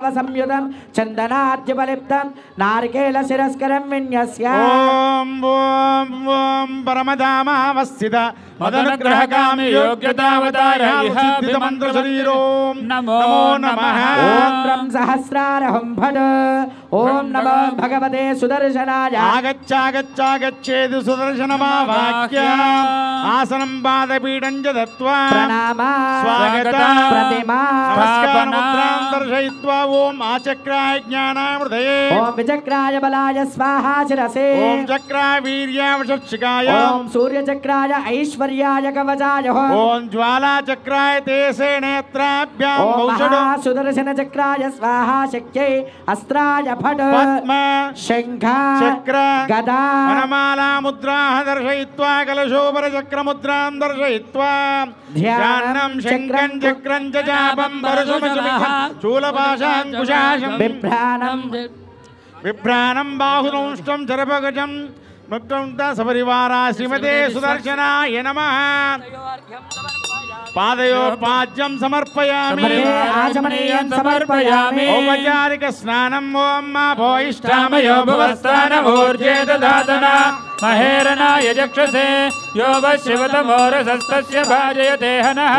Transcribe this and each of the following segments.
संयुतं चंदनाद्युपलिप्तं नारिकेल शिरस्करं विन्यस्य ओम ओम ओम परमधामावस्थित मदनुग्रहकामी योग्यतावतारः मंत्र शरीरो नमो नमः ओम ब्रह्म सहस्रारहं भट ओम नमो भगवते सुदर्शनाय आगच्छागच्छागच्छेदु सुदर्शनमावाक्यम् आसनं पादपीठं च दत्त्वा प्रणामा स्वागतं प्रतिमा नमस्कारमुद्रां दर्शयित्वा ओम आचक्राय ज्ञानामृतये ओम विचक्राय बलाय स्वाहा शिरसे ओम चक्राय वीर्यावशक्षिकाय ओम सूर्यचक्राय ऐश्वर्याय कवचाय ओम ज्वालाचक्राय तेसे नेत्राभ्यां औषधं सुदर्शन चक्राय स्वाहा शक्यै अस्त्राय फट पद्म शंख चक्र गदा वनमाला मुद्राः दर्शयित्वा कलशोपर चक्र मुद्रां दर्शयित्वा ध्यानं शङ्खं चक्रं च चापं परशुमशुभिखं शूलपाशाङ्कुशाशं बिभ्राणं बाहुदंष्टं चरपगजं मुक्तं सपरिवारा श्रीमते सुदर्शनाय नमः पादयोपाज्यं समर्पयामि आचमनीयं समर्पयामि औपचारिक स्नानम् ओम मा भोइष्ठामयो भुवस्थानमूर्जे ददातना महेरणाय चक्षसे यो वशिवतमोरसस्तस्य भाजयते हनः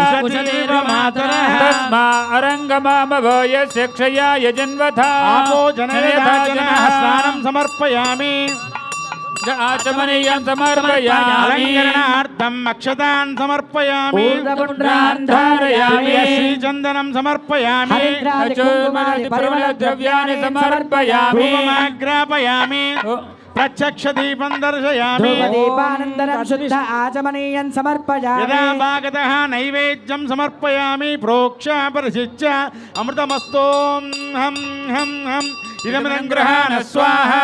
तस्मा अरङ्गमामभो यस्य क्षयाय जन्वथा आपो जनयथा स्नानं समर्पयामि आचमनीयं समर्पयामि अलङ्करणार्थम् अक्षतान् समर्पयामि पूर्णपुण्ड्रान् धारयामि श्रीचन्दनं समर्पयामि परिमलद्रव्याणि समर्पयामि धूपमाग्रापयामि प्रत्यक्षदीपं दर्शयामि दीपानन्दनं शुद्ध आचमनीयं समर्पयामि यदा भागतः नैवेद्यं समर्पयामि प्रोक्ष परिशिच्य अमृतमस्तों हं हं हं इदमिदं गृहाण स्वाहा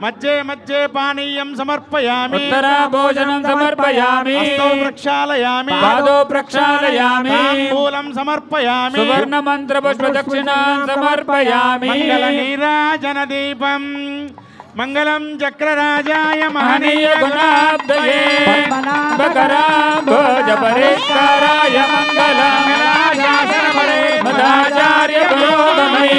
मध्ये मध्ये पानीयं समर्पयामि उत्तरा भोजनं समर्पयामि हस्तौ प्रक्षालयामि पादौ प्रक्षालयामि ताम्बूलं समर्पयामि सुवर्णमन्त्रपुष्पदक्षिणां समर्पयामि मङ्गलनीराजनदीपं मंगलम चक्रराजाय महनीय गुणाब्दये बकराम्भोज परेश्वराय मंगलम मदाचार्य पुरोगमये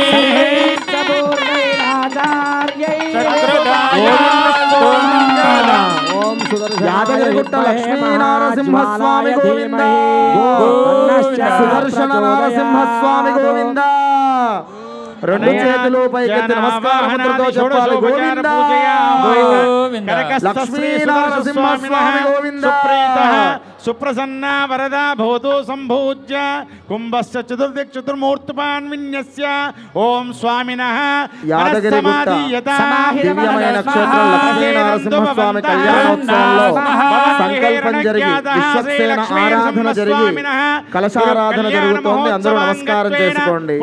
ओम यादगिरिगुट्ट लक्ष्मी नरसिंह स्वामी गोविंद सुदर्शन नरसिंह स्वामी गोविंद రెండు చేతులు పైకెత్తి నమస్కారముతో చెప్పాలి గోవింద గోవింద లక్ష్మీ నరసింహ స్వామి గోవింద सुप्रसन्ना वरदा भवतु संभूज्य कुंभस्य चतुर्दिक् चतुर्मूर्तिपान् विन्यस्य ओम स्वामिनः यादगिरिगुट्ट దివ్యమైన క్షేత్రం లక్ష్మీ నరసింహ స్వామి కళ్యాణోత్సవంలో సంకల్పం జరిగి విశ్వక్సేన ఆరాధన జరిగి కలశారాధన జరుగుతోంది అందరూ నమస్కారం చేసుకోండి.